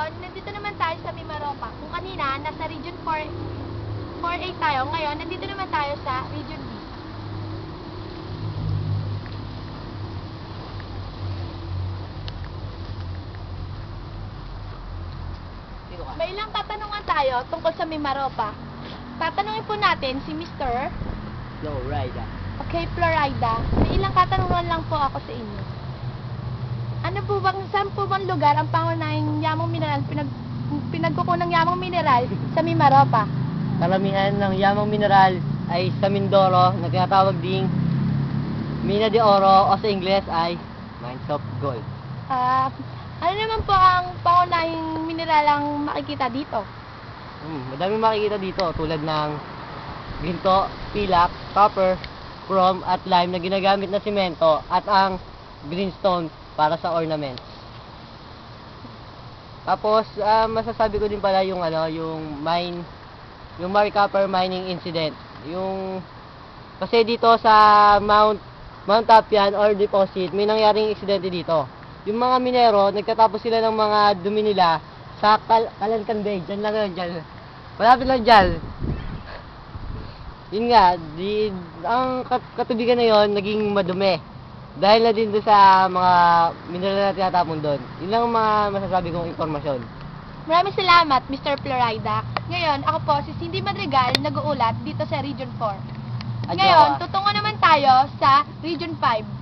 ngayon, nandito naman tayo sa Mimaropa. Kung kanina, nasa Region 4A tayo. Ngayon, nandito naman tayo sa Region B. May ilang tatanungan tayo tungkol sa Mimaropa. Tatanungin po natin si Mr. Florida. Okay, Florida. May ilang katanungan lang po ako sa inyo. Ano po bang, saan po bang lugar ang pangunahing yamang mineral, pinagkukunang yamang mineral sa Mimaropa? Karamihan ng yamang mineral ay sa Mindoro, na tinatawag ding Mina de Oro o sa Ingles ay Mines of Gold. Ano naman po ang pangunahing mineral ang makikita dito? Madami makikita dito tulad ng ginto, pilak, copper, chrome at lime na ginagamit na simento at ang greenstone para sa ornaments. Tapos masasabi ko din pala yung yung Maricopa mining incident. Kasi dito sa Mount Tapian or deposit, may nangyaring aksidente dito. Yung mga minero, nagtatapos sila ng mga dumi nila sa Kalankan Bay. Diyan lang yun, diyan. Malapit lang diyan. Yun nga, ang katubigan na yun, naging madumi. Dahil na din doon sa mga mineral na tinatapon doon. Yun lang ang mga masasabi kong informasyon. Maraming salamat, Mr. Florida. Ngayon, ako po si Cindy Madrigal, nag-uulat dito sa Region 4. Ngayon, tutungo naman tayo sa Region 5.